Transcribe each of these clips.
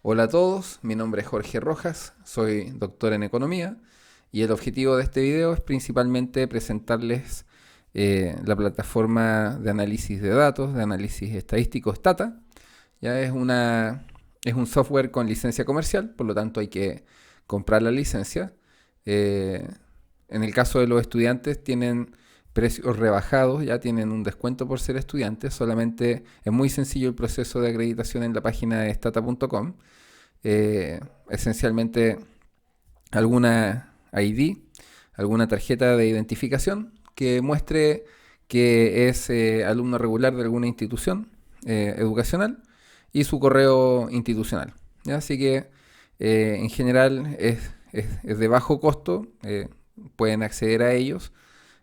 Hola a todos, mi nombre es Jorge Rojas, soy doctor en economía y el objetivo de este video es principalmente presentarles la plataforma de análisis de datos, de análisis estadístico Stata. Ya es un software con licencia comercial, por lo tanto hay que comprar la licencia. Eh, en el caso de los estudiantes tienen precios rebajados, ya tienen un descuento por ser estudiantes, solamente es muy sencillo el proceso de acreditación en la página de stata.com. Esencialmente alguna ID, alguna tarjeta de identificación que muestre que es alumno regular de alguna institución educacional y su correo institucional. ¿Ya? Así que en general es de bajo costo, pueden acceder a ellos,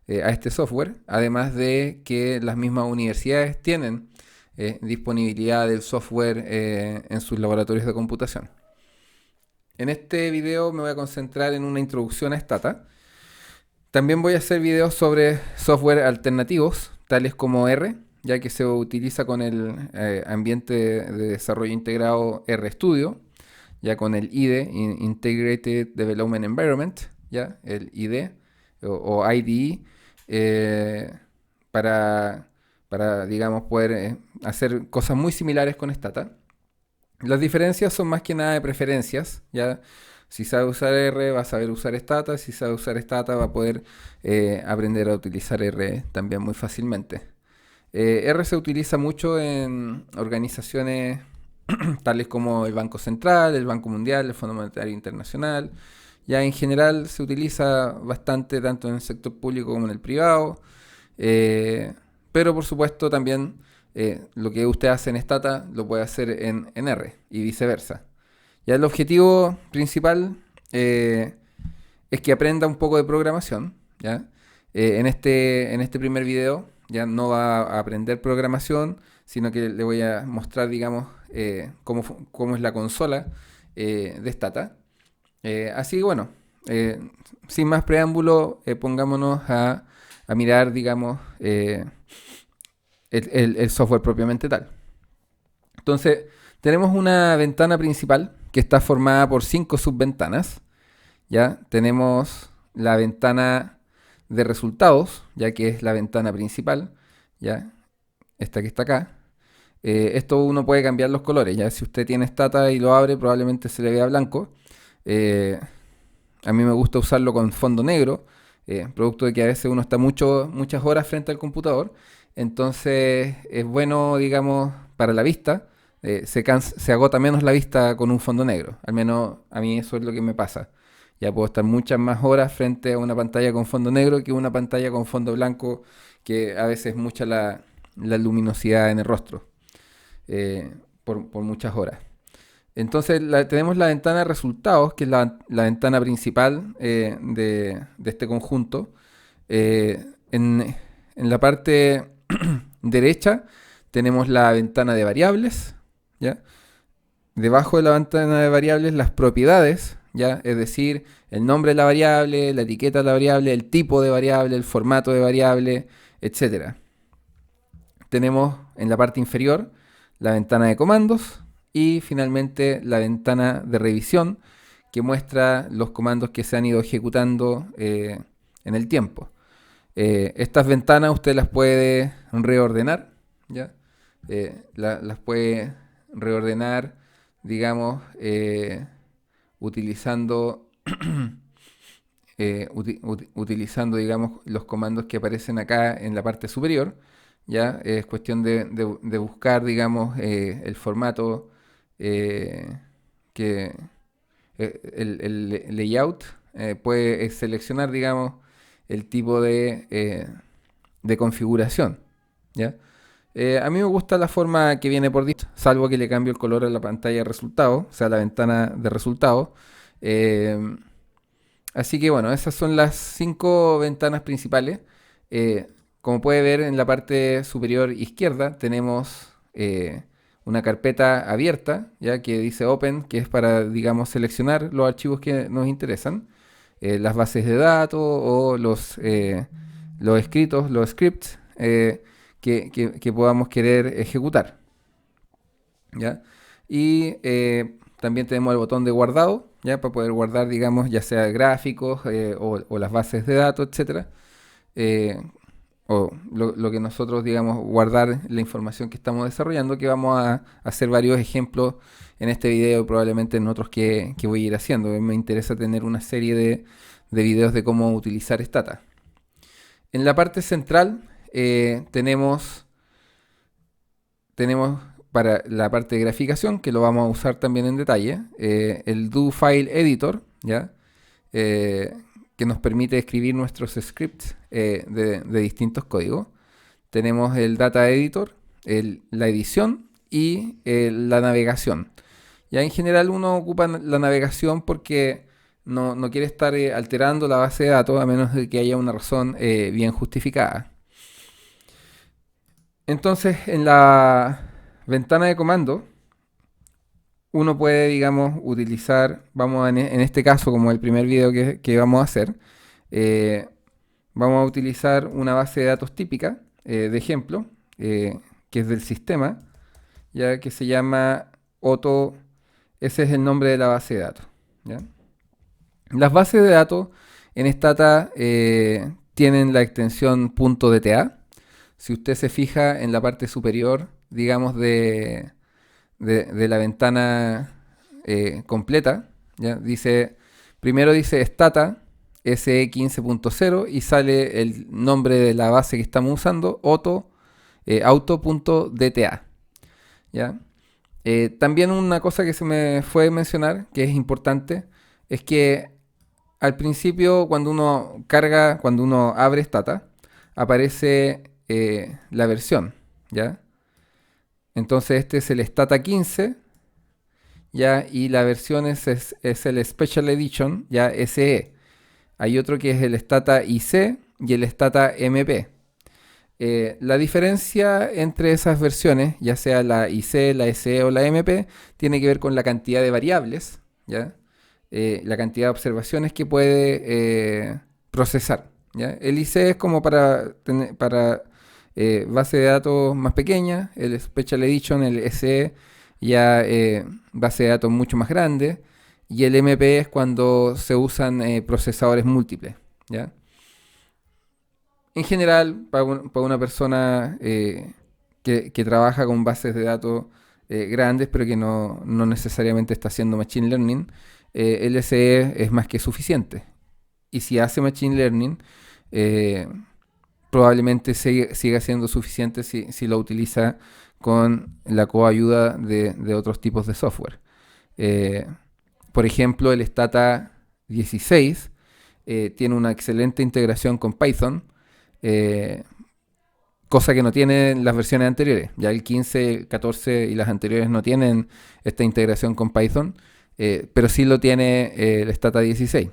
a este software, además de que las mismas universidades tienen disponibilidad del software en sus laboratorios de computación. En este video me voy a concentrar en una introducción a Stata. También voy a hacer videos sobre software alternativos, tales como R, ya que se utiliza con el ambiente de desarrollo integrado RStudio, ya con el IDE, Integrated Development Environment, ya el IDE o IDE, para, digamos, poder hacer cosas muy similares con Stata. Las diferencias son más que nada de preferencias, ya si sabe usar R va a saber usar Stata, si sabe usar Stata va a poder aprender a utilizar R también muy fácilmente. R se utiliza mucho en organizaciones tales como el Banco Central, el Banco Mundial, el Fondo Monetario Internacional. Ya en general se utiliza bastante tanto en el sector público como en el privado, eh, pero por supuesto también lo que usted hace en Stata lo puede hacer en R y viceversa. Ya el objetivo principal es que aprenda un poco de programación. ¿Ya? En este primer video ya no va a aprender programación, sino que le voy a mostrar, digamos, cómo es la consola de Stata. Así que bueno, eh, sin más preámbulo, pongámonos a mirar, digamos, el software propiamente tal. Entonces, tenemos una ventana principal que está formada por 5 subventanas. Ya tenemos la ventana de resultados, ya que es la ventana principal, ya esta que está acá. Esto uno puede cambiar los colores, ya si usted tiene Stata y lo abre, probablemente se le vea blanco. Eh, a mí me gusta usarlo con fondo negro, producto de que a veces uno está muchas horas frente al computador, entonces es bueno, digamos, para la vista. Se agota menos la vista con un fondo negro, al menos a mí eso es lo que me pasa. Ya puedo estar muchas más horas frente a una pantalla con fondo negro que una pantalla con fondo blanco, que a veces es mucha la luminosidad en el rostro, por muchas horas. Entonces tenemos la ventana de resultados, que es la ventana principal de este conjunto. Eh, en, en la parte derecha tenemos la ventana de variables, ¿ya? Debajo de la ventana de variables las propiedades, ¿ya? Es decir, el nombre de la variable, la etiqueta de la variable, el tipo de variable, el formato de variable, etcétera. Tenemos en la parte inferior la ventana de comandos y finalmente la ventana de revisión que muestra los comandos que se han ido ejecutando en el tiempo. Estas ventanas usted las puede reordenar, ¿ya? Las puede reordenar, digamos, utilizando, utilizando, digamos, los comandos que aparecen acá en la parte superior. Ya es cuestión de buscar, digamos, el formato que el layout, puede seleccionar, digamos, el tipo de configuración. ¿Ya? A mí me gusta la forma que viene por dicho, salvo que le cambio el color a la pantalla de resultados, o sea, la ventana de resultados. Eh, Así que bueno, esas son las 5 ventanas principales. Eh, Como puede ver en la parte superior izquierda tenemos una carpeta abierta, ya que dice Open, que es para, digamos, seleccionar los archivos que nos interesan, las bases de datos o los escritos, los scripts que podamos querer ejecutar. ¿Ya? Y también tenemos el botón de guardado, ya para poder guardar, digamos, ya sea gráficos o las bases de datos, etcétera. Eh, o lo que nosotros, digamos, guardar la información que estamos desarrollando, que vamos a hacer varios ejemplos en este video y probablemente en otros que voy a ir haciendo. Me interesa tener una serie de videos de cómo utilizar Stata. En la parte central tenemos para la parte de graficación, que lo vamos a usar también en detalle, el Do File Editor, ¿ya? Que nos permite escribir nuestros scripts de distintos códigos. Tenemos el Data Editor, la edición y la navegación. Ya en general uno ocupa la navegación porque no quiere estar alterando la base de datos a menos de que haya una razón bien justificada. Entonces, en la ventana de comando, uno puede, digamos, utilizar, en este caso, como el primer video que vamos a hacer, vamos a utilizar una base de datos típica, de ejemplo, que es del sistema, ya que se llama Auto, ese es el nombre de la base de datos, ¿ya? Las bases de datos en Stata tienen la extensión .dta. Si usted se fija en la parte superior, digamos, de la ventana completa, ¿ya? Primero dice Stata SE15.0 y sale el nombre de la base que estamos usando, auto.dta, ¿ya? También una cosa que se me fue a mencionar, que es importante, es que al principio cuando uno abre Stata, aparece la versión, ¿ya? Entonces este es el Stata 15, ¿ya? Y la versión es el Special Edition, ya SE. Hay otro que es el Stata IC y el Stata MP. La diferencia entre esas versiones, ya sea la IC, la SE o la MP, tiene que ver con la cantidad de variables, ¿ya? La cantidad de observaciones que puede procesar, ¿ya? El IC es como para base de datos más pequeña, el Special Edition, el SE, ya base de datos mucho más grande, y el MP es cuando se usan procesadores múltiples, ¿ya? En general, para una persona que trabaja con bases de datos grandes, pero que no necesariamente está haciendo Machine Learning, el SE es más que suficiente. Y si hace Machine Learning, probablemente siga siendo suficiente si lo utiliza con la coayuda de otros tipos de software. Por ejemplo, el Stata 16 tiene una excelente integración con Python, cosa que no tienen las versiones anteriores. Ya el 15, el 14 y las anteriores no tienen esta integración con Python, pero sí lo tiene el Stata 16.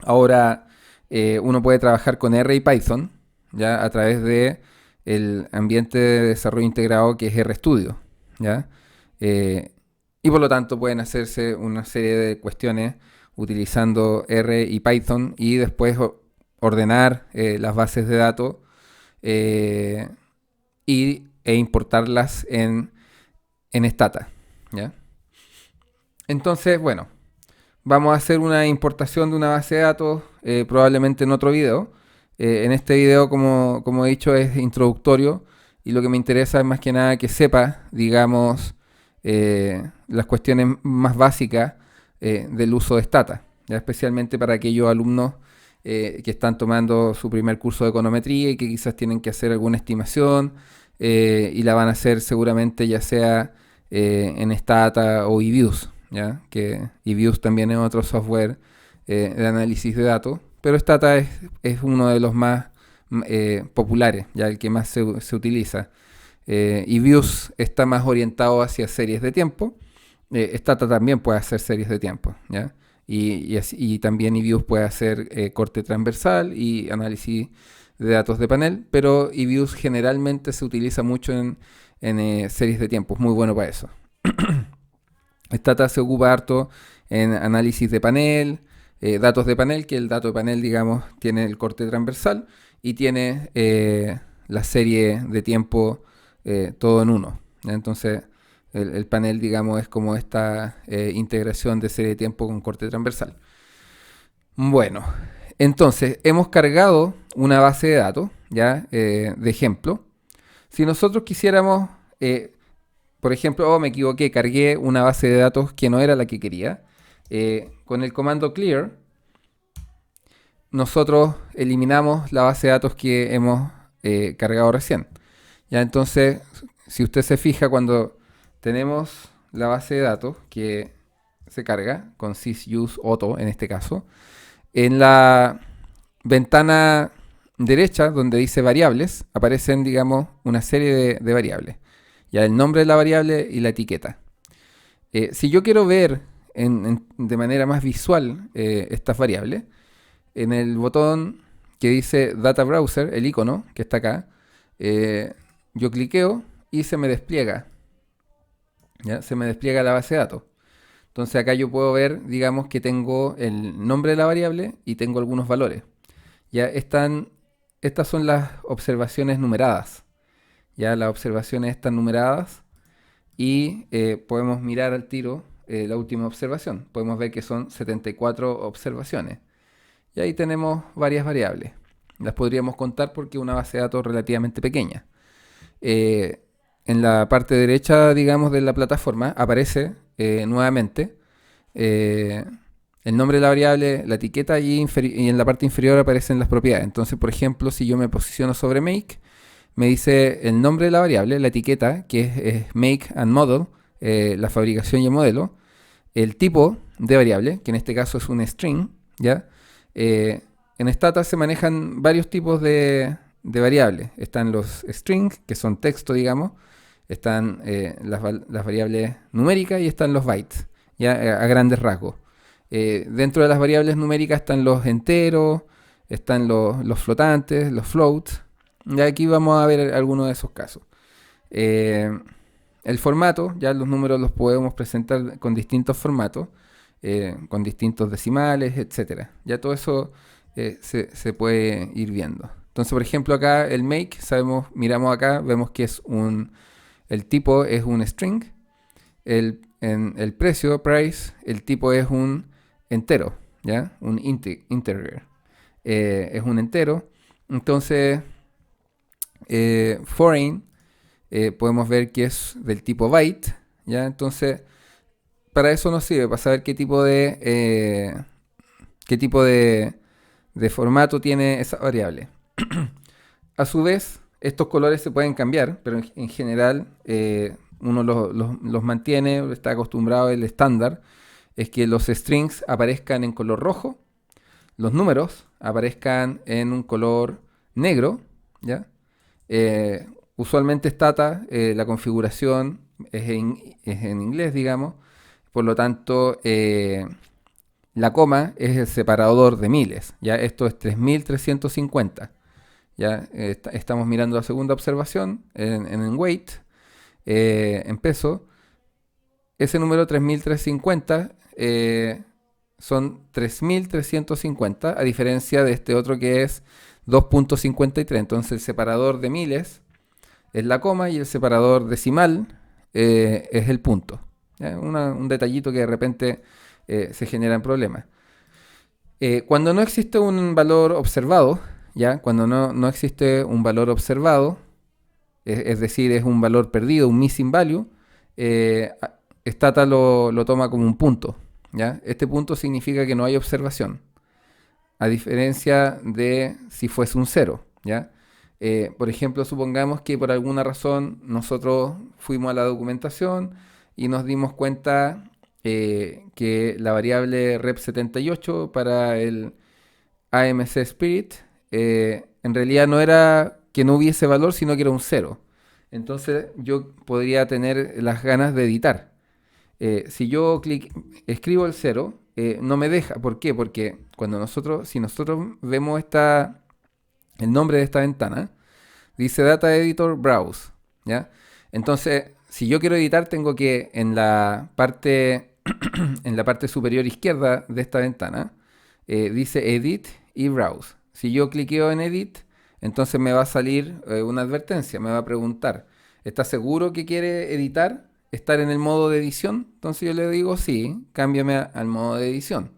Ahora uno puede trabajar con R y Python, ya a través de el ambiente de desarrollo integrado que es RStudio, ¿ya? Y por lo tanto pueden hacerse una serie de cuestiones utilizando R y Python y después ordenar las bases de datos e importarlas en Stata, ¿ya? Entonces, bueno, vamos a hacer una importación de una base de datos probablemente en otro video. En este video, como he dicho, es introductorio y lo que me interesa es más que nada que sepa, digamos, las cuestiones más básicas del uso de Stata, ¿ya? Especialmente para aquellos alumnos que están tomando su primer curso de econometría y que quizás tienen que hacer alguna estimación y la van a hacer seguramente ya sea en Stata o eViews, ¿ya? Que eViews también es otro software de análisis de datos, pero Stata es uno de los más populares, ya el que más se utiliza. eViews está más orientado hacia series de tiempo. Stata también puede hacer series de tiempo, ¿ya? Y también eViews puede hacer corte transversal y análisis de datos de panel, pero eViews generalmente se utiliza mucho en series de tiempo, es muy bueno para eso. Stata se ocupa harto en análisis de panel, datos de panel, que el dato de panel, digamos, tiene el corte transversal y tiene la serie de tiempo todo en uno, ¿ya? Entonces, el panel, digamos, es como esta integración de serie de tiempo con corte transversal. Bueno, entonces hemos cargado una base de datos, ya, de ejemplo. Si nosotros quisiéramos, por ejemplo, me equivoqué, cargué una base de datos que no era la que quería. Con el comando clear, nosotros eliminamos la base de datos que hemos cargado recién. Ya, entonces, si usted se fija, cuando tenemos la base de datos que se carga con sysuse auto en este caso, en la ventana derecha donde dice variables aparecen, digamos, una serie de variables. Ya, el nombre de la variable y la etiqueta. Si yo quiero ver de manera más visual estas variables, en el botón que dice Data Browser, el icono que está acá, yo cliqueo y se me despliega. ¿Ya? Se me despliega la base de datos. Entonces acá yo puedo ver, digamos, que tengo el nombre de la variable y tengo algunos valores. Ya estas son las observaciones numeradas. Ya las observaciones están numeradas y podemos mirar al tiro la última observación. Podemos ver que son 74 observaciones. Y ahí tenemos varias variables. Las podríamos contar porque es una base de datos relativamente pequeña. En la parte derecha, digamos, de la plataforma aparece nuevamente el nombre de la variable, la etiqueta y en la parte inferior aparecen las propiedades. Entonces, por ejemplo, si yo me posiciono sobre make, me dice el nombre de la variable, la etiqueta, que es make and model, la fabricación y el modelo, el tipo de variable, que en este caso es un string, ¿ya? En Stata se manejan varios tipos de variables. Están los strings, que son texto, digamos. Están las variables numéricas y están los bytes, ya a grandes rasgos. Dentro de las variables numéricas están los enteros, están los flotantes, los floats. Y aquí vamos a ver algunos de esos casos. El formato, ya los números los podemos presentar con distintos formatos, con distintos decimales, etcétera. Ya todo eso se puede ir viendo. Entonces, por ejemplo, acá el make, miramos acá, vemos que el tipo es un string, en el precio, price, el tipo es un entero, ¿ya? Un integer. Es un entero. Entonces, foreign, podemos ver que es del tipo byte, ¿ya? Entonces, para eso nos sirve, para saber qué tipo de formato tiene esa variable. A su vez, estos colores se pueden cambiar, pero en general uno los mantiene, está acostumbrado, el estándar es que los strings aparezcan en color rojo, los números aparezcan en un color negro, ¿ya? Usualmente Stata, la configuración es en inglés, digamos, por lo tanto la coma es el separador de miles, ¿ya? Esto es 3350. Ya estamos mirando la segunda observación en weight, en peso. Ese número 3350 son 3350, a diferencia de este otro que es 2.53. Entonces el separador de miles es la coma y el separador decimal es el punto. Un detallito que de repente se generan problemas. Cuando no existe un valor observado, ¿ya? Cuando no existe un valor observado, es decir, es un valor perdido, un missing value, Stata lo toma como un punto, ¿ya? Este punto significa que no hay observación, a diferencia de si fuese un cero, ¿ya? Por ejemplo, supongamos que por alguna razón nosotros fuimos a la documentación y nos dimos cuenta que la variable rep78 para el AMC Spirit en realidad no era que no hubiese valor, sino que era un cero. Entonces yo podría tener las ganas de editar. Si yo escribo el cero, no me deja. ¿Por qué? Porque si nosotros vemos el nombre de esta ventana, dice Data Editor Browse, ¿ya? Entonces, si yo quiero editar, tengo que en la parte superior izquierda de esta ventana, dice Edit y Browse. Si yo cliqueo en Edit, entonces me va a salir una advertencia, me va a preguntar, ¿está seguro que quiere editar? estar en el modo de edición? Entonces yo le digo sí, cámbiame al modo de edición.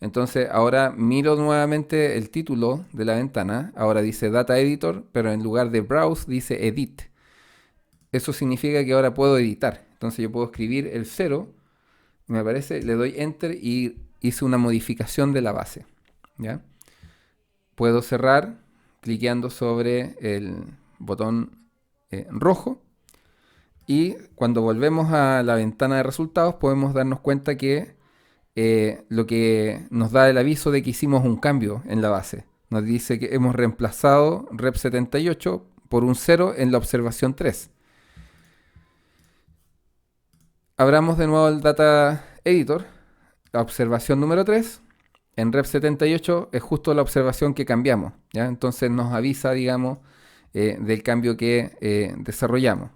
Entonces ahora miro nuevamente el título de la ventana. Ahora dice Data Editor, pero en lugar de Browse dice Edit. Eso significa que ahora puedo editar. Entonces yo puedo escribir el 0, me aparece, le doy Enter y hice una modificación de la base. ¿Ya? Puedo cerrar cliqueando sobre el botón rojo. Y cuando volvemos a la ventana de resultados podemos darnos cuenta que lo que nos da el aviso de que hicimos un cambio en la base. Nos dice que hemos reemplazado rep78 por un 0 en la observación 3. Abramos de nuevo el Data Editor, la observación número 3. En rep78 es justo la observación que cambiamos, ¿ya? Entonces nos avisa, digamos, del cambio que desarrollamos.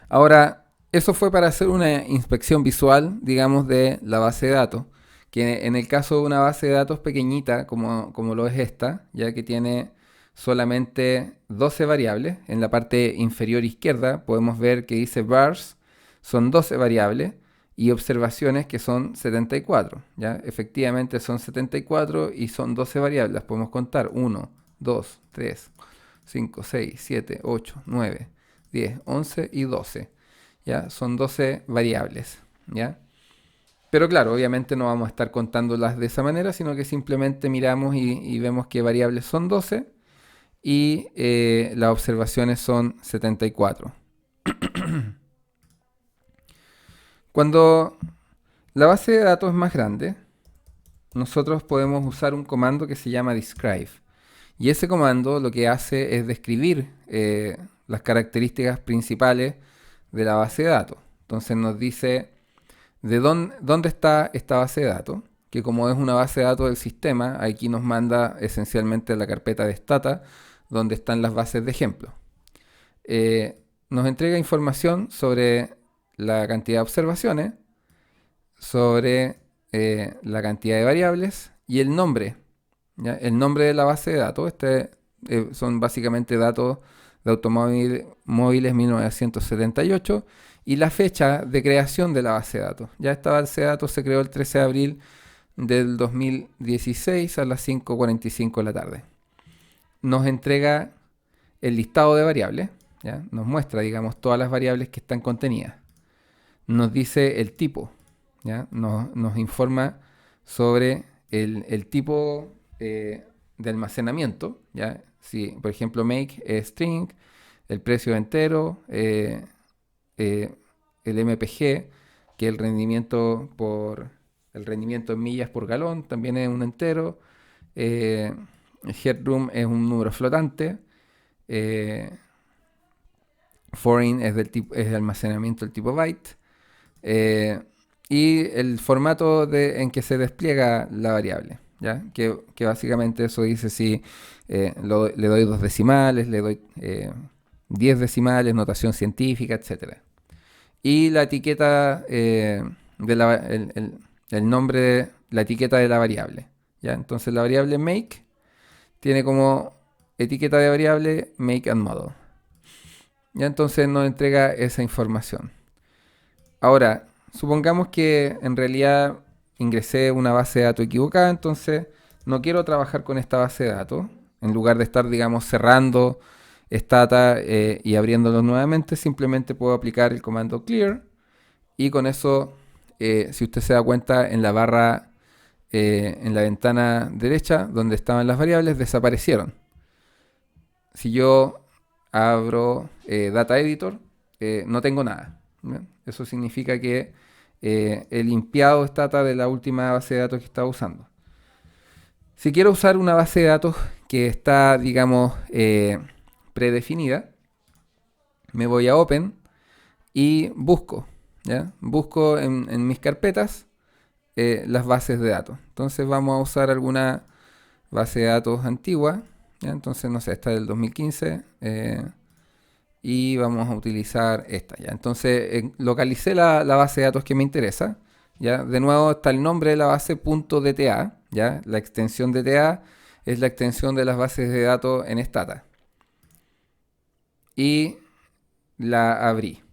Ahora, eso fue para hacer una inspección visual, digamos, de la base de datos, que en el caso de una base de datos pequeñita, como lo es esta, ya que tiene solamente 12 variables, en la parte inferior izquierda podemos ver que dice vars, son 12 variables, y observaciones que son 74, ¿ya? Efectivamente son 74 y son 12 variables, las podemos contar, 1, 2, 3, 5, 6, 7, 8, 9, 10, 11 y 12. ¿Ya? Son 12 variables. ¿Ya? Pero claro, obviamente no vamos a estar contándolas de esa manera, sino que simplemente miramos y vemos que variables son 12 y las observaciones son 74. Cuando la base de datos es más grande, nosotros podemos usar un comando que se llama describe. Y ese comando lo que hace es describir las características principales de la base de datos. Entonces nos dice de dónde está esta base de datos, que como es una base de datos del sistema, aquí nos manda esencialmente a la carpeta de Stata, donde están las bases de ejemplo. Nos entrega información sobre la cantidad de observaciones, sobre la cantidad de variables y el nombre. ¿Ya? El nombre de la base de datos. Son básicamente datos de automóviles 1978 y la fecha de creación de la base de datos. Ya esta base de datos se creó el 13 de abril del 2016 a las 5:45 de la tarde. Nos entrega el listado de variables, ¿ya? Nos muestra, digamos, todas las variables que están contenidas. Nos dice el tipo, ¿ya? Nos informa sobre el tipo de almacenamiento, ¿ya? Si, por ejemplo, make es string, el precio entero, el MPG, que el rendimiento en millas por galón también es un entero. El headroom es un número flotante. Foreign es de almacenamiento del tipo byte. Y el formato en que se despliega la variable, ¿ya? Que básicamente eso dice si le doy 2 decimales, le doy 10 decimales, notación científica, etc. Y la etiqueta el nombre, la etiqueta de la variable, ¿ya? Entonces la variable make tiene como etiqueta de variable make and model. ¿Ya? Entonces nos entrega esa información. Ahora, supongamos que en realidad ingresé una base de datos equivocada, entonces no quiero trabajar con esta base de datos. En lugar de estar, digamos, cerrando Stata y abriéndolo nuevamente, simplemente puedo aplicar el comando clear y con eso, si usted se da cuenta, en la barra, en la ventana derecha donde estaban las variables, desaparecieron. Si yo abro Data Editor, no tengo nada, ¿no? Eso significa que he limpiado Stata de la última base de datos que estaba usando. Si quiero usar una base de datos que está, digamos, predefinida, me voy a Open y busco, ¿ya? Busco en mis carpetas las bases de datos. Entonces vamos a usar alguna base de datos antigua, ¿ya? Entonces, no sé, esta es del 2015 y vamos a utilizar esta, ¿ya? Entonces localicé la base de datos que me interesa, ¿ya? De nuevo está el nombre de la base .dta, ¿ya? La extensión DTA es la extensión de las bases de datos en Stata. Y la abrí.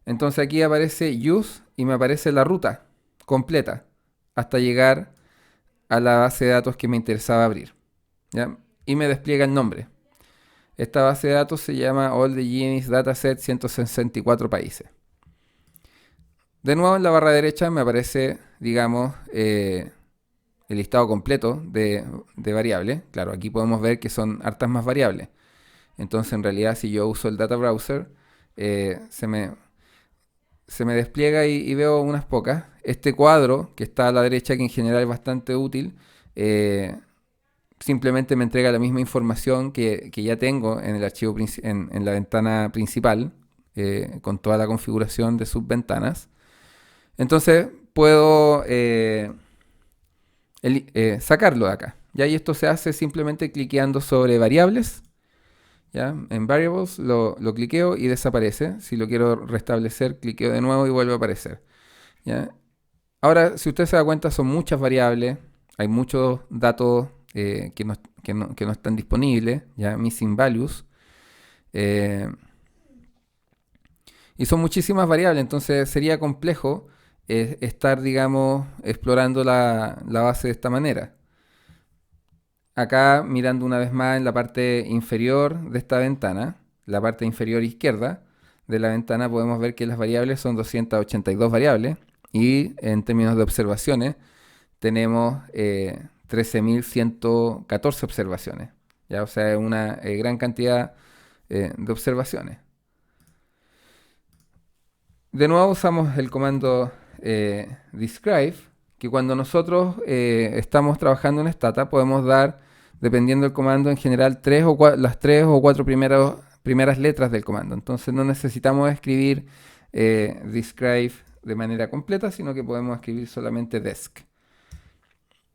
Entonces aquí aparece use y me aparece la ruta completa hasta llegar a la base de datos que me interesaba abrir, ¿ya? Y me despliega el nombre. Esta base de datos se llama All the Genies Dataset 164 países. De nuevo en la barra derecha me aparece, digamos, el listado completo de variables. Claro, aquí podemos ver que son hartas más variables. Entonces, en realidad, si yo uso el Data Browser, se me despliega y veo unas pocas. Este cuadro que está a la derecha, que en general es bastante útil, simplemente me entrega la misma información que ya tengo en el archivo en la ventana principal, con toda la configuración de subventanas. Entonces puedo sacarlo de acá. ¿Ya? Y esto se hace simplemente cliqueando sobre variables. ¿Ya? En variables lo cliqueo y desaparece. Si lo quiero restablecer, cliqueo de nuevo y vuelve a aparecer. ¿Ya? Ahora, si usted se da cuenta, son muchas variables. Hay muchos datos que no están disponibles. ¿Ya? Missing values. Eh, y son muchísimas variables. Entonces sería complejo estar, digamos, explorando la base de esta manera. Acá, mirando una vez más en la parte inferior de esta ventana, la parte inferior izquierda de la ventana, podemos ver que las variables son 282 variables y en términos de observaciones tenemos 13.114 observaciones. ¿Ya? O sea, es una gran cantidad de observaciones. De nuevo usamos el comando describe, que cuando nosotros estamos trabajando en Stata podemos dar, dependiendo del comando, en general las tres o cuatro primeras letras del comando. Entonces no necesitamos escribir describe de manera completa, sino que podemos escribir solamente desc.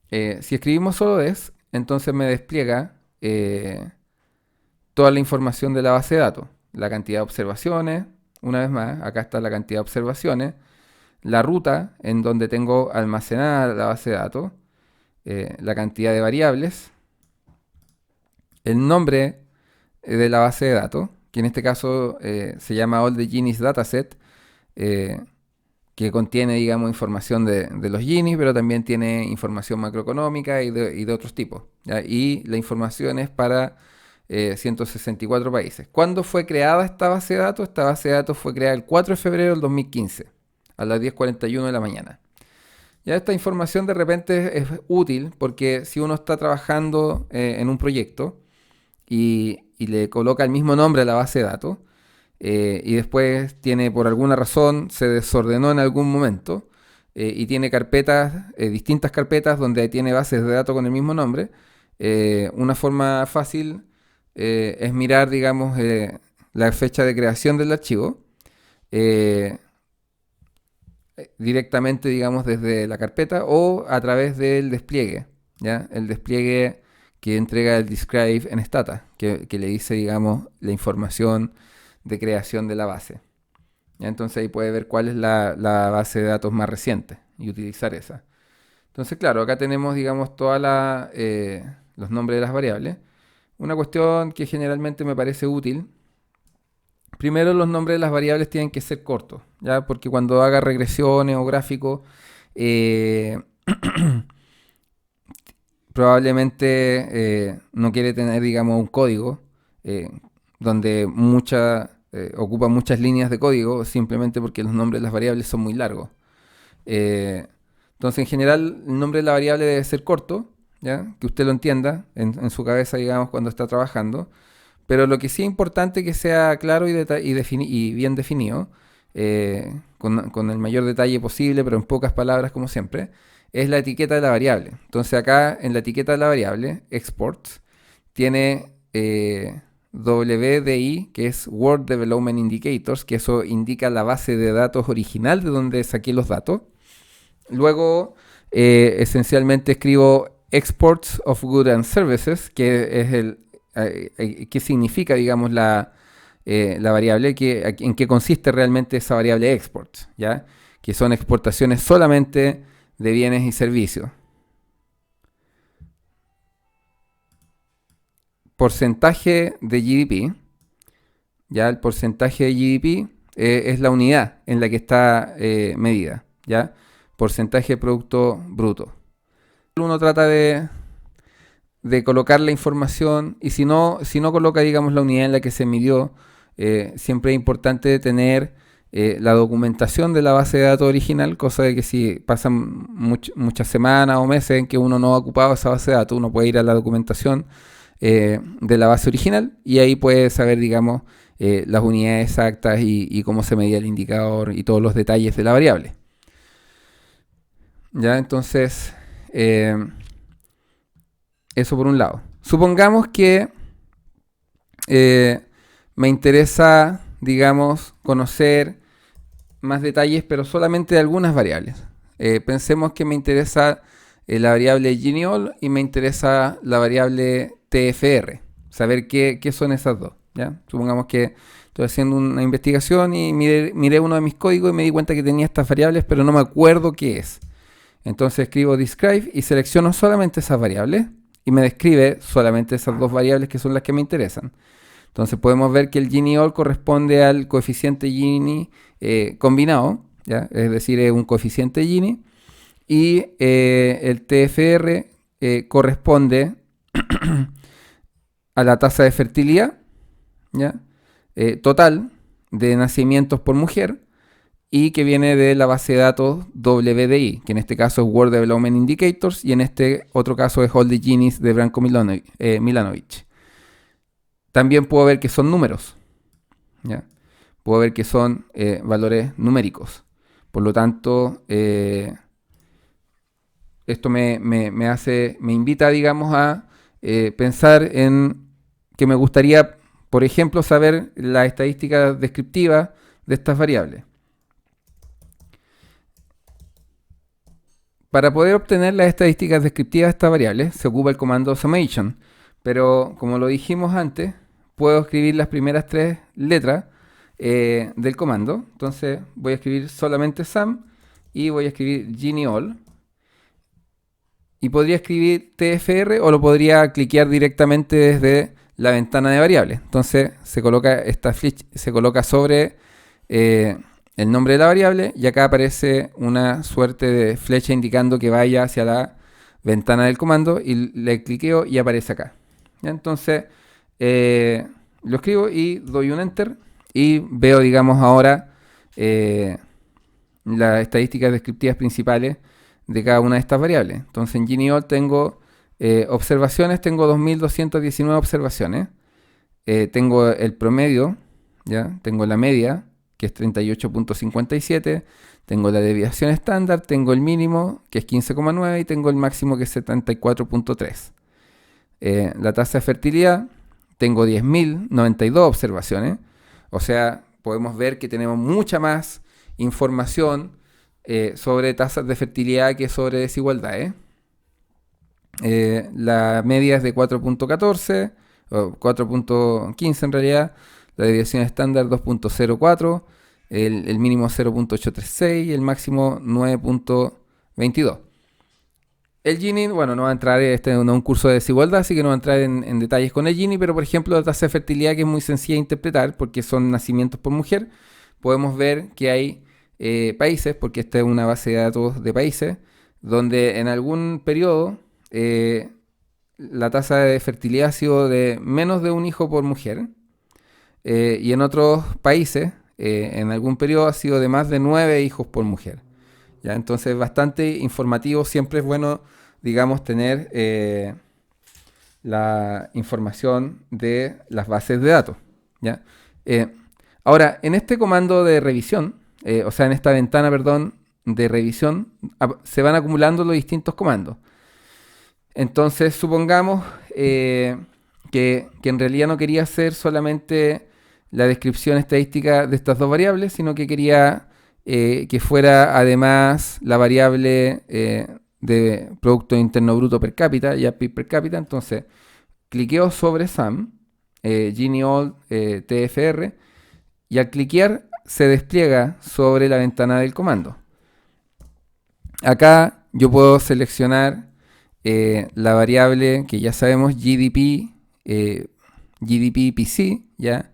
Si escribimos solo desc, entonces me despliega toda la información de la base de datos, la cantidad de observaciones. Una vez más, acá está la cantidad de observaciones, la ruta en donde tengo almacenada la base de datos, la cantidad de variables, el nombre de la base de datos, que en este caso se llama All the Genies Dataset, que contiene, digamos, información de los Genies, pero también tiene información macroeconómica y de otros tipos, ¿ya? Y la información es para 164 países. ¿Cuándo fue creada esta base de datos? Esta base de datos fue creada el 4 de febrero del 2015, a las 10:41 de la mañana. Ya esta información de repente es útil porque si uno está trabajando en un proyecto y le coloca el mismo nombre a la base de datos, y después tiene, por alguna razón, se desordenó en algún momento y tiene carpetas, distintas carpetas donde tiene bases de datos con el mismo nombre, una forma fácil es mirar, digamos, la fecha de creación del archivo eh, directamente, digamos, desde la carpeta o a través del despliegue, ¿ya? El despliegue que entrega el describe en Stata, que le dice, digamos, la información de creación de la base. ¿Ya? Entonces ahí puede ver cuál es la base de datos más reciente y utilizar esa. Entonces, claro, acá tenemos, digamos, todos los nombres de las variables. Una cuestión que generalmente me parece útil. Primero, los nombres de las variables tienen que ser cortos, ¿ya? Porque cuando haga regresiones o gráficos, eh, probablemente no quiere tener, digamos, un código eh, donde ocupa muchas líneas de código simplemente porque los nombres de las variables son muy largos. Eh, entonces, en general, el nombre de la variable debe ser corto, ¿ya? Que usted lo entienda en su cabeza, digamos, cuando está trabajando. Pero lo que sí es importante que sea claro y bien definido, con el mayor detalle posible, pero en pocas palabras como siempre, es la etiqueta de la variable. Entonces acá en la etiqueta de la variable, exports, tiene WDI, que es Word Development Indicators, que eso indica la base de datos original de donde saqué los datos. Luego, esencialmente escribo exports of goods and services, que es qué significa, digamos, la variable, en qué consiste realmente esa variable export, ¿ya? Que son exportaciones solamente de bienes y servicios. Porcentaje de GDP, ¿ya? El porcentaje de GDP es la unidad en la que está medida, ¿ya? Porcentaje de Producto Bruto. Uno trata de colocar la información y si no coloca, digamos, la unidad en la que se midió, siempre es importante tener la documentación de la base de datos original, cosa de que si pasan muchas semanas o meses en que uno no ha ocupado esa base de datos, uno puede ir a la documentación de la base original y ahí puede saber, digamos, las unidades exactas y cómo se medía el indicador y todos los detalles de la variable. Ya, entonces, eso por un lado. Supongamos que me interesa, digamos, conocer más detalles, pero solamente de algunas variables. Pensemos que me interesa la variable Gini-all y me interesa la variable TFR. Saber qué son esas dos, ¿ya? Supongamos que estoy haciendo una investigación y miré uno de mis códigos y me di cuenta que tenía estas variables, pero no me acuerdo qué es. Entonces escribo describe y selecciono solamente esas variables y me describe solamente esas dos variables que son las que me interesan. Entonces podemos ver que el Gini-all corresponde al coeficiente Gini combinado, ¿ya? Es decir, es un coeficiente Gini, y el TFR corresponde a la tasa de fertilidad, ¿ya? Total de nacimientos por mujer, y que viene de la base de datos WDI, que en este caso es World Development Indicators, y en este otro caso es All the Ginis de Branko Milanovic. También puedo ver que son números, ¿ya? Puedo ver que son valores numéricos. Por lo tanto, esto me invita, digamos, a pensar en que me gustaría, por ejemplo, saber las estadísticas descriptivas de estas variables. Para poder obtener las estadísticas descriptivas de esta variable se ocupa el comando summation, pero como lo dijimos antes, puedo escribir las primeras tres letras del comando. Entonces voy a escribir solamente sum y voy a escribir Gini-all. Y podría escribir TFR o lo podría cliquear directamente desde la ventana de variables. Entonces se coloca esta flecha, se coloca sobre el nombre de la variable y acá aparece una suerte de flecha indicando que vaya hacia la ventana del comando y le cliqueo y aparece acá. ¿Ya? Entonces lo escribo y doy un enter y veo, digamos, ahora las estadísticas descriptivas principales de cada una de estas variables. Entonces en Gini-all tengo observaciones, tengo 2219 observaciones. Tengo el promedio, ¿ya? Tengo la media, que es 38.57, tengo la desviación estándar, tengo el mínimo, que es 15,9, y tengo el máximo, que es 74.3. La tasa de fertilidad, tengo 10.092 observaciones, o sea, podemos ver que tenemos mucha más información sobre tasas de fertilidad que sobre desigualdades. La media es de 4.14, o 4.15 en realidad, la desviación estándar 2.04, el mínimo 0.836 y el máximo 9.22. El Gini, bueno, no va a entrar, este no es un curso de desigualdad, así que no va a entrar en detalles con el Gini, pero por ejemplo la tasa de fertilidad, que es muy sencilla de interpretar porque son nacimientos por mujer, podemos ver que hay países, porque esta es una base de datos de países, donde en algún periodo la tasa de fertilidad ha sido de menos de un hijo por mujer, y en otros países en algún periodo ha sido de más de 9 hijos por mujer. ¿Ya? Entonces bastante informativo, siempre es bueno, digamos, tener la información de las bases de datos. ¿Ya? Ahora, en este comando de revisión, o sea, en esta ventana, perdón, de revisión, se van acumulando los distintos comandos. Entonces, supongamos que en realidad no quería hacer solamente la descripción estadística de estas dos variables, sino que quería que fuera además la variable de Producto Interno Bruto per cápita, ya PIB per cápita. Entonces, cliqueo sobre SUM, Gini-all TFR, y al cliquear se despliega sobre la ventana del comando. Acá yo puedo seleccionar la variable que ya sabemos, GDP PC, ¿ya?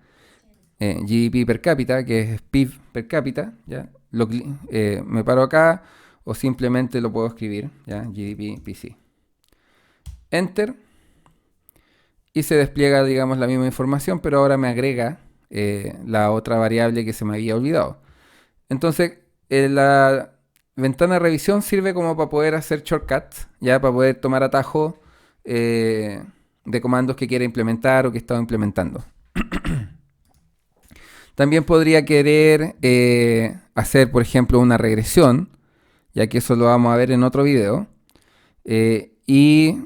GDP per cápita, que es PIB per cápita, ¿ya? Me paro acá o simplemente lo puedo escribir, ¿ya? GDP PC. Enter. Y se despliega, digamos, la misma información, pero ahora me agrega la otra variable que se me había olvidado. Entonces, la ventana de revisión sirve como para poder hacer shortcuts, ya para poder tomar atajo de comandos que quiera implementar o que estaba implementando. También podría querer hacer, por ejemplo, una regresión, ya que eso lo vamos a ver en otro video. Y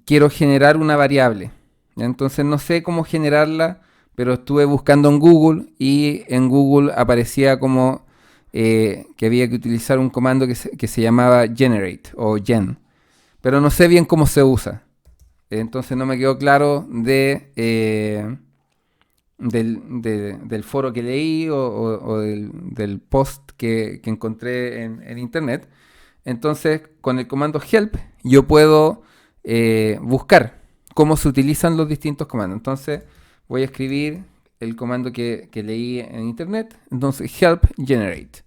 quiero generar una variable. ¿Ya? Entonces no sé cómo generarla, pero estuve buscando en Google y en Google aparecía como que había que utilizar un comando que se llamaba generate o gen. Pero no sé bien cómo se usa. Entonces no me quedó claro del foro que leí o del post que encontré en internet. Entonces, con el comando help, yo puedo buscar cómo se utilizan los distintos comandos. Entonces, voy a escribir el comando que leí en internet. Entonces, help generate.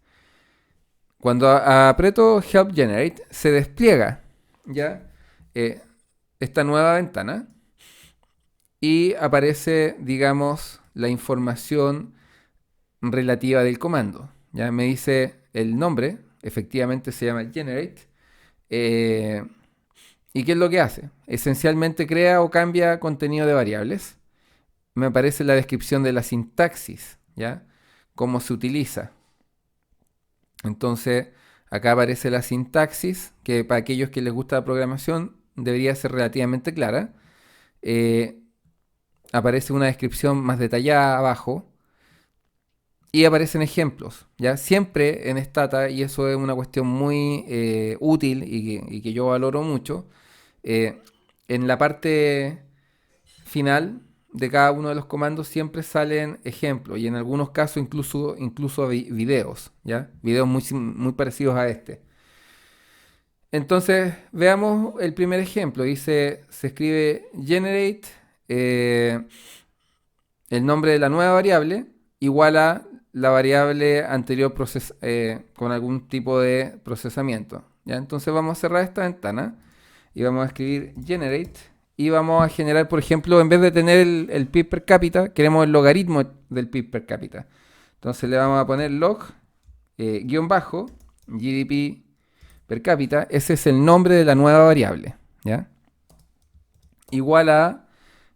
Cuando aprieto help generate, se despliega ya esta nueva ventana y aparece, digamos, la información relativa del comando. Ya me dice el nombre, efectivamente se llama generate. ¿Y qué es lo que hace? Esencialmente crea o cambia contenido de variables. Me aparece la descripción de la sintaxis, ¿ya? Cómo se utiliza. Entonces, acá aparece la sintaxis, que para aquellos que les gusta la programación debería ser relativamente clara. Aparece una descripción más detallada abajo. Y aparecen ejemplos, ¿ya? Siempre en Stata, y eso es una cuestión muy útil y que yo valoro mucho, en la parte final de cada uno de los comandos siempre salen ejemplos y en algunos casos incluso videos, ¿ya? Videos muy parecidos a este. Entonces, veamos el primer ejemplo. Se escribe generate el nombre de la nueva variable igual a la variable anterior con algún tipo de procesamiento. ¿Ya? Entonces vamos a cerrar esta ventana y vamos a escribir generate y vamos a generar, por ejemplo, en vez de tener el PIB per cápita, queremos el logaritmo del PIB per cápita. Entonces le vamos a poner log guión bajo GDP per cápita. Ese es el nombre de la nueva variable. ¿Ya? Igual a...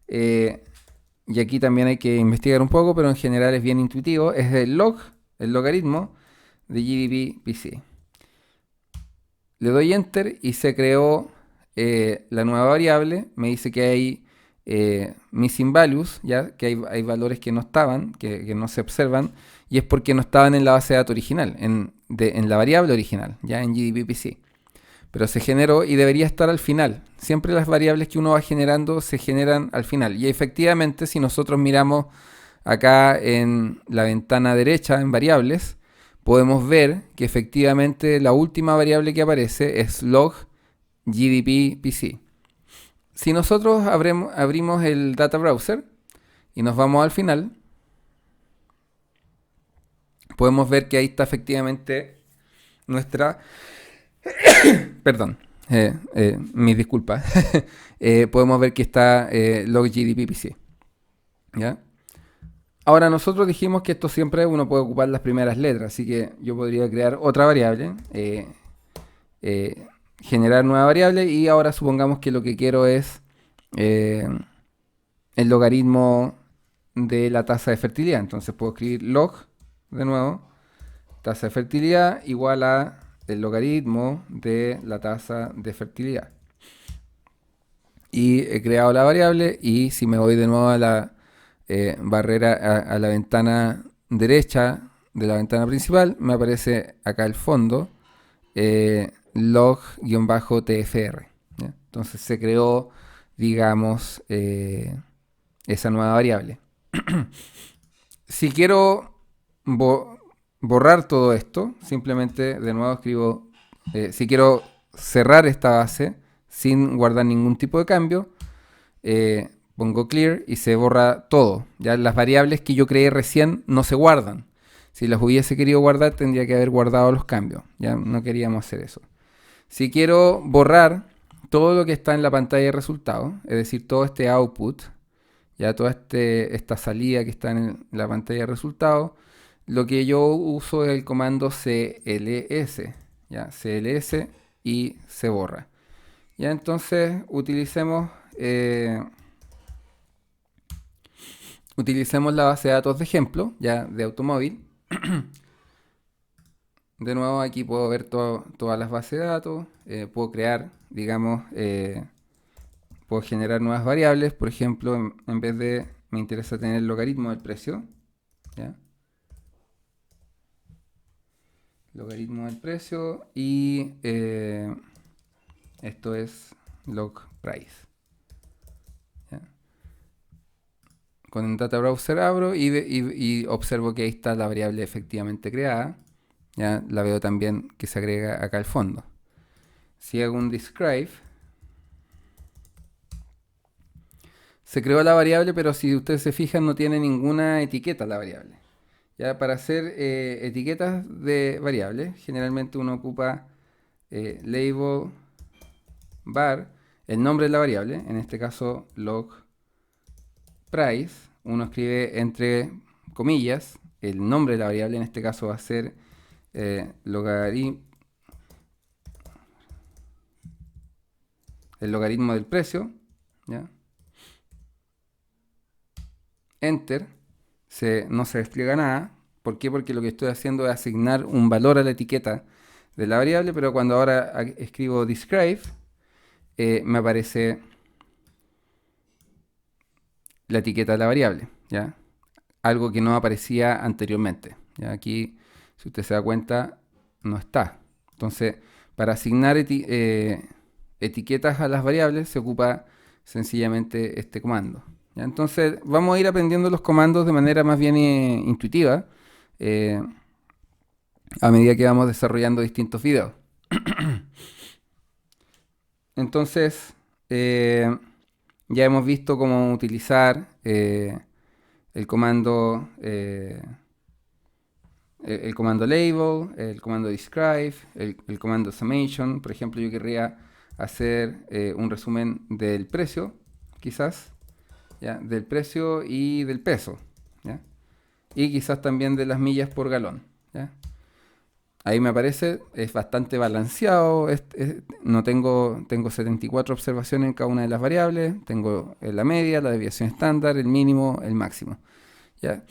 y aquí también hay que investigar un poco, pero en general es bien intuitivo, es el logaritmo de GDP PC. Le doy Enter y se creó la nueva variable. Me dice que hay missing values, ¿ya? Que hay valores que no estaban, que no se observan, y es porque no estaban en la base de datos original, en la variable original, ya en GDP PC. Pero se generó y debería estar al final. Siempre las variables que uno va generando se generan al final. Y efectivamente, si nosotros miramos acá en la ventana derecha en variables, podemos ver que efectivamente la última variable que aparece es log GDP PC. Si nosotros abrimos el data browser y nos vamos al final, podemos ver que ahí está efectivamente nuestra... Perdón, mis disculpas. Podemos ver que está log GDP PC. ¿Ya? Ahora nosotros dijimos que esto siempre uno puede ocupar las primeras letras, así que yo podría crear otra variable, generar nueva variable y ahora supongamos que lo que quiero es el logaritmo de la tasa de fertilidad. Entonces puedo escribir log, de nuevo, tasa de fertilidad igual a el logaritmo de la tasa de fertilidad. Y he creado la variable y si me voy de nuevo a la barrera, a la ventana derecha de la ventana principal, me aparece acá el fondo log-tfr. ¿Ya? Entonces se creó, digamos, esa nueva variable. Si quiero borrar todo esto, simplemente de nuevo escribo, si quiero cerrar esta base sin guardar ningún tipo de cambio, pongo clear y se borra todo. Ya las variables que yo creé recién no se guardan. Si las hubiese querido guardar, tendría que haber guardado los cambios. Ya no queríamos hacer eso. Si quiero borrar todo lo que está en la pantalla de resultados, es decir, todo este output, ya toda esta salida que está en la pantalla de resultados, lo que yo uso es el comando cls, ya, cls y se borra. Ya, entonces utilicemos la base de datos de ejemplo, ya de automóvil. De nuevo aquí puedo ver todas las bases de datos, puedo crear, digamos, puedo generar nuevas variables, por ejemplo, en vez de, me interesa tener el logaritmo del precio, ¿ya? Logaritmo del precio y esto es log price. ¿Ya? Con el data browser abro y observo que ahí está la variable efectivamente creada. Ya la veo también que se agrega acá al fondo. Si hago un describe, se creó la variable, pero si ustedes se fijan no tiene ninguna etiqueta la variable. Ya para hacer etiquetas de variables, generalmente uno ocupa label var, el nombre de la variable, en este caso log price, uno escribe entre comillas el nombre de la variable, en este caso va a ser el logaritmo del precio, ¿ya? Enter, no se despliega nada. ¿Por qué? Porque lo que estoy haciendo es asignar un valor a la etiqueta de la variable, pero cuando ahora escribo describe, me aparece la etiqueta de la variable, ¿ya? Algo que no aparecía anteriormente, ¿ya? Aquí, si usted se da cuenta, no está. Entonces, para asignar etiquetas a las variables se ocupa sencillamente este comando, ¿ya? Entonces, vamos a ir aprendiendo los comandos de manera más bien intuitiva a medida que vamos desarrollando distintos videos. Entonces, ya hemos visto cómo utilizar el comando label, el comando describe, el comando summation. Por ejemplo, yo querría hacer un resumen del precio, quizás, ¿ya? Del precio y del peso, ¿ya? Y quizás también de las millas por galón, ¿ya? Ahí me aparece, es bastante balanceado, no tengo 74 observaciones en cada una de las variables, tengo la media, la desviación estándar, el mínimo, el máximo, ¿ya?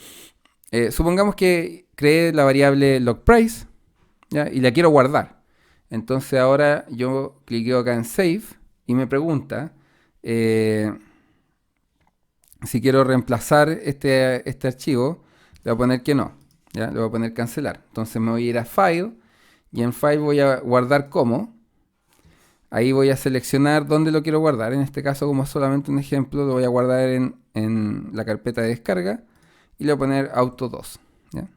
Supongamos que creé la variable logPrice, ¿ya? Y la quiero guardar. Entonces ahora yo cliqueo acá en Save y me pregunta si quiero reemplazar este archivo, le voy a poner que no, ¿ya? Le voy a poner cancelar. Entonces me voy a ir a File y en File voy a guardar como. Ahí voy a seleccionar dónde lo quiero guardar. En este caso, como es solamente un ejemplo, lo voy a guardar en la carpeta de descarga y le voy a poner Auto 2, ¿ya?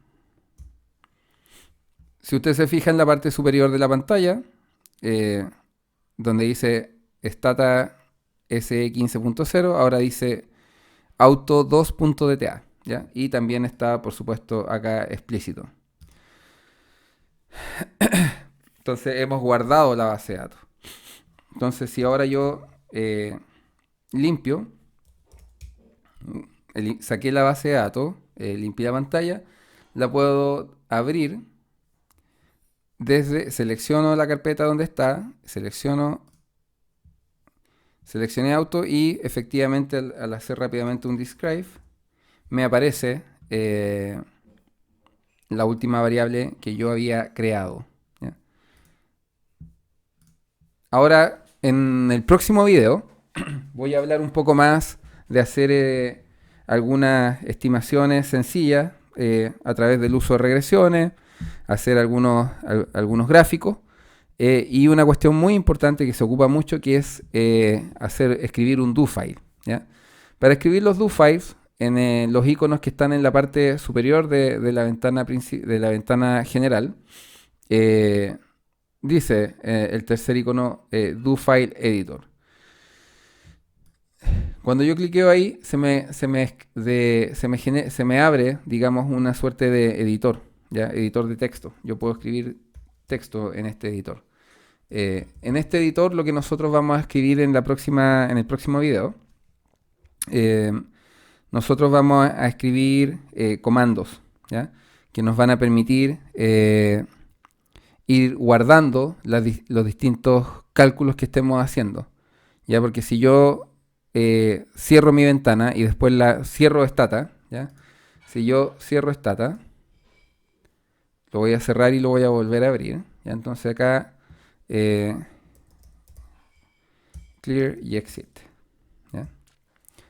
Si usted se fija en la parte superior de la pantalla, donde dice Stata SE 15.0, ahora dice Auto 2.dta, ¿ya? Y también está, por supuesto, acá explícito. Entonces hemos guardado la base de datos. Entonces si ahora yo limpio, saqué la base de datos, limpié la pantalla, la puedo abrir selecciono la carpeta donde está, seleccioné auto y efectivamente al hacer rápidamente un describe me aparece la última variable que yo había creado, ¿ya? Ahora en el próximo video voy a hablar un poco más de hacer algunas estimaciones sencillas a través del uso de regresiones, hacer algunos gráficos y una cuestión muy importante que se ocupa mucho, que es escribir un do file, ¿ya? Para escribir los do files en los iconos que están en la parte superior de la ventana general, dice el tercer icono do file editor. Cuando yo cliqueo ahí, se me abre, digamos, una suerte de editor, ¿ya? Editor de texto. Yo puedo escribir texto en este editor. En este editor lo que nosotros vamos a escribir en el próximo video, eh, nosotros vamos a escribir comandos, ¿ya? Que nos van a permitir ir guardando los distintos cálculos que estemos haciendo, ¿ya? Porque si yo cierro mi ventana y después la cierro stata, ¿ya? Si yo cierro stata, lo voy a cerrar y lo voy a volver a abrir, ¿ya? Entonces acá clear y exit, ¿ya?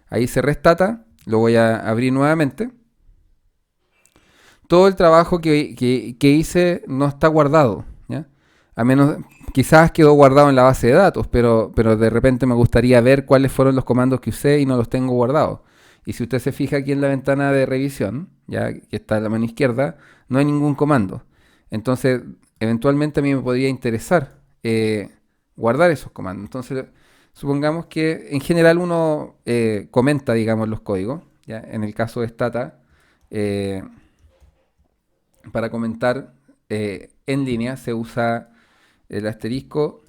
Ahí cerré stata, lo voy a abrir nuevamente. Todo el trabajo que hice no está guardado, ¿ya? A menos, quizás quedó guardado en la base de datos, pero de repente me gustaría ver cuáles fueron los comandos que usé y no los tengo guardados. Y si usted se fija aquí en la ventana de revisión, ya que está a la mano izquierda, no hay ningún comando. Entonces, eventualmente a mí me podría interesar guardar esos comandos. Entonces, supongamos que en general uno comenta, digamos, los códigos, ¿ya? En el caso de Stata, eh, para comentar en línea se usa el asterisco,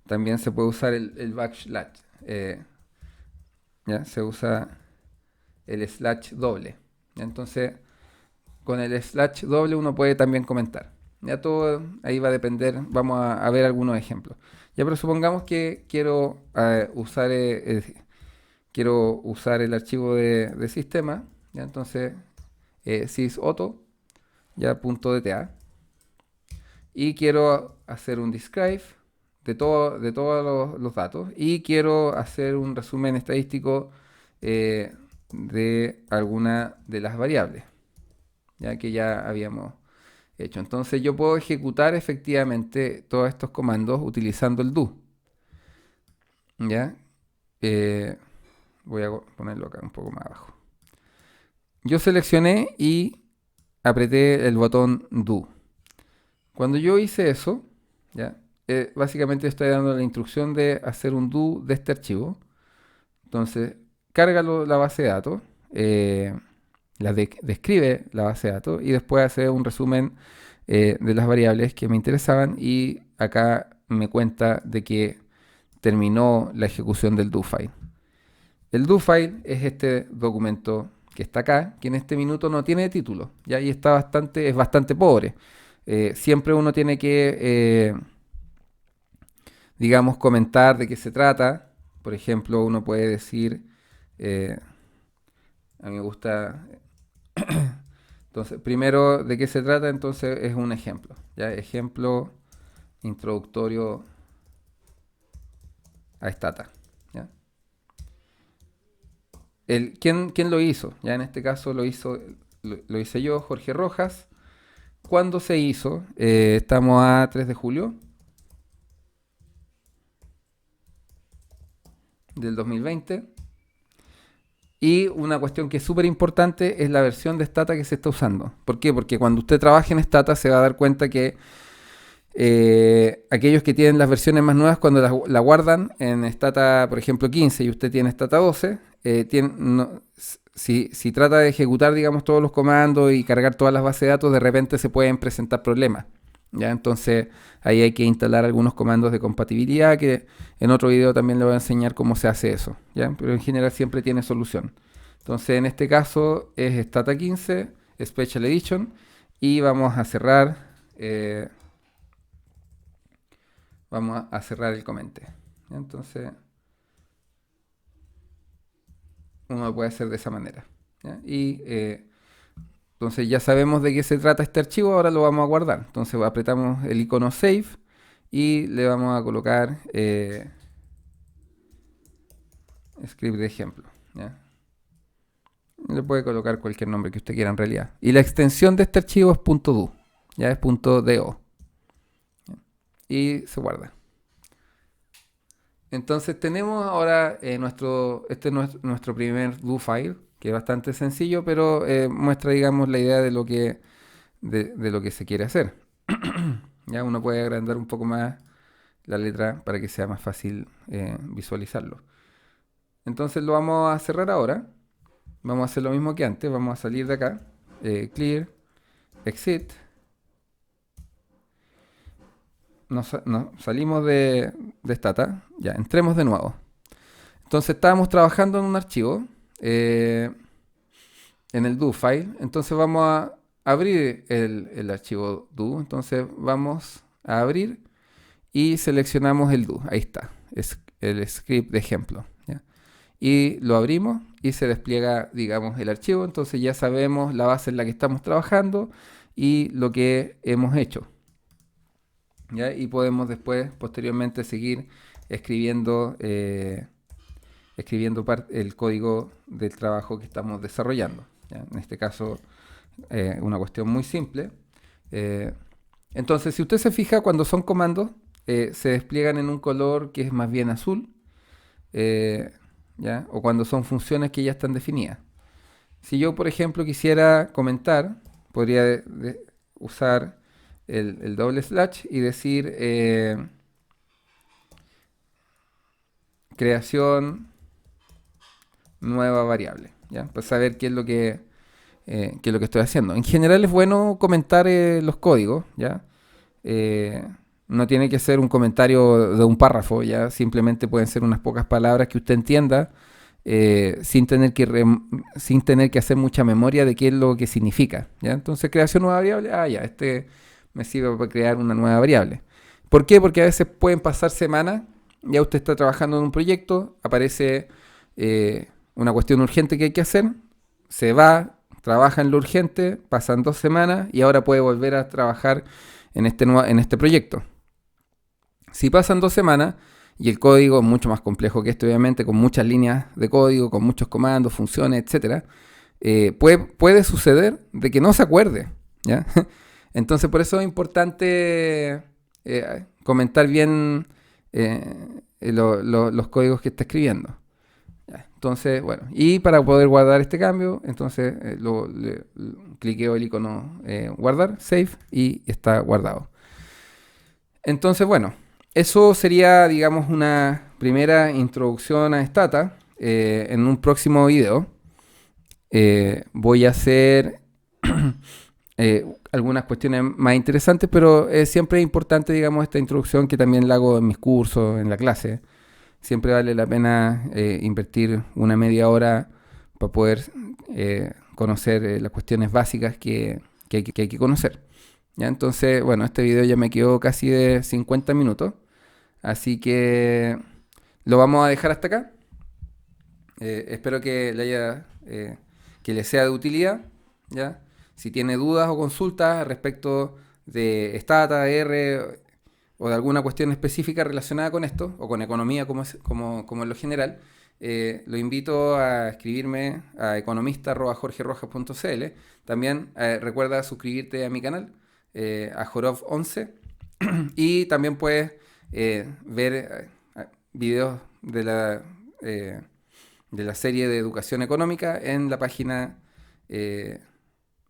también se puede usar el backslash, ¿ya? Se usa el slash doble, ¿ya? Entonces, con el slash doble uno puede también comentar. Ya todo ahí va a depender, vamos a ver algunos ejemplos. Ya, pero supongamos que quiero usar el archivo de sistema, ¿ya? Entonces, sysauto, ya .dta, y quiero hacer un describe de todos los datos y quiero hacer un resumen estadístico de alguna de las variables, ya que ya habíamos hecho. Entonces yo puedo ejecutar efectivamente todos estos comandos utilizando el do. ¿Ya? Eh, Voy a ponerlo acá un poco más abajo. Yo seleccioné y apreté el botón do. Cuando yo hice eso, ¿ya? Básicamente estoy dando la instrucción de hacer un do de este archivo. Entonces, cárgalo la base de datos, describe la base de datos y después hace un resumen de las variables que me interesaban y acá me cuenta de que terminó la ejecución del do file. El do file es este documento que está acá, que en este minuto no tiene título, ¿ya? Y es bastante pobre. Siempre uno tiene que, digamos, comentar de qué se trata. Por ejemplo, uno puede decir, a mí me gusta, entonces, primero, ¿de qué se trata? Entonces es un ejemplo, ¿ya? Ejemplo introductorio a Stata, ¿ya? ¿Quién lo hizo? Ya en este caso lo hice yo, Jorge Rojas. ¿Cuándo se hizo? Estamos a 3 de julio del 2020. Y una cuestión que es súper importante es la versión de Stata que se está usando. ¿Por qué? Porque cuando usted trabaje en Stata se va a dar cuenta que aquellos que tienen las versiones más nuevas, cuando la guardan en Stata, por ejemplo, 15 y usted tiene Stata 12, si trata de ejecutar, digamos, todos los comandos y cargar todas las bases de datos, de repente se pueden presentar problemas, ¿ya? Entonces ahí hay que instalar algunos comandos de compatibilidad que en otro video también le voy a enseñar cómo se hace eso, ¿ya? Pero en general siempre tiene solución. Entonces en este caso es Stata 15 Special Edition y vamos a cerrar el comente. Entonces, uno lo puede hacer de esa manera, ¿ya? Y entonces ya sabemos de qué se trata este archivo, ahora lo vamos a guardar. Entonces apretamos el icono Save y le vamos a colocar script de ejemplo, ¿ya? Le puede colocar cualquier nombre que usted quiera en realidad. Y la extensión de este archivo es .do, ya es .do. ¿Ya? Y se guarda. Entonces tenemos ahora nuestro primer do file, que es bastante sencillo, pero muestra, digamos, la idea de lo que se quiere hacer. Ya uno puede agrandar un poco más la letra para que sea más fácil visualizarlo. Entonces lo vamos a cerrar ahora. Vamos a hacer lo mismo que antes. Vamos a salir de acá. Clear, exit. Salimos de Stata. Ya, entremos de nuevo. Entonces estábamos trabajando en un archivo. En el do file. Entonces vamos a abrir el archivo do. Entonces vamos a abrir y seleccionamos el do. Ahí está. Es el script de ejemplo. ¿Ya? Y lo abrimos y se despliega, digamos, el archivo. Entonces ya sabemos la base en la que estamos trabajando y lo que hemos hecho. ¿Ya? Y podemos después, posteriormente, seguir escribiendo, el código del trabajo que estamos desarrollando. ¿Ya? En este caso, una cuestión muy simple. Entonces, si usted se fija, cuando son comandos, se despliegan en un color que es más bien azul, ¿ya? O cuando son funciones que ya están definidas. Si yo, por ejemplo, quisiera comentar, podría usar el doble slash y decir creación nueva variable, ¿ya? Para saber qué es lo que estoy haciendo. En general es bueno comentar los códigos, ¿ya? No tiene que ser un comentario de un párrafo, ¿ya? Simplemente pueden ser unas pocas palabras que usted entienda sin tener que hacer mucha memoria de qué es lo que significa, ¿ya? Entonces, creación nueva variable, ya, me sirve para crear una nueva variable. ¿Por qué? Porque a veces pueden pasar semanas, ya usted está trabajando en un proyecto, aparece una cuestión urgente que hay que hacer, se va, trabaja en lo urgente, pasan 2 semanas y ahora puede volver a trabajar en este proyecto. Si pasan 2 semanas y el código es mucho más complejo que esto, obviamente, con muchas líneas de código, con muchos comandos, funciones, etcétera, puede suceder de que no se acuerde, ¿ya? Entonces, por eso es importante comentar bien los códigos que está escribiendo. ¿Ya? Entonces, bueno, y para poder guardar este cambio, entonces cliqueo el icono guardar, save, y está guardado. Entonces, bueno, eso sería, digamos, una primera introducción a Stata. En un próximo video voy a hacer algunas cuestiones más interesantes, pero siempre es importante, digamos, esta introducción que también la hago en mis cursos, en la clase. Siempre vale la pena invertir una media hora para poder conocer las cuestiones básicas que hay que conocer. ¿Ya? Entonces, bueno, este video ya me quedó casi de 50 minutos, así que lo vamos a dejar hasta acá. Espero que le sea de utilidad, ¿ya? Si tiene dudas o consultas respecto de Stata, R o de alguna cuestión específica relacionada con esto, o con economía como en lo general, lo invito a escribirme a economista@jorgerojas.cl. También recuerda suscribirte a mi canal, a Jorov11, y también puedes ver videos de la serie de educación económica en la página de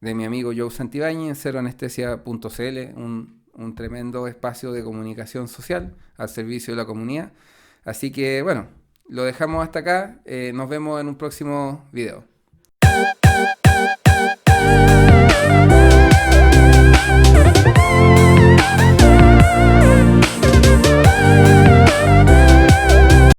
mi amigo Joe Santibáñez, en ceroanestesia.cl, un tremendo espacio de comunicación social al servicio de la comunidad. Así que bueno, lo dejamos hasta acá. Nos vemos en un próximo video.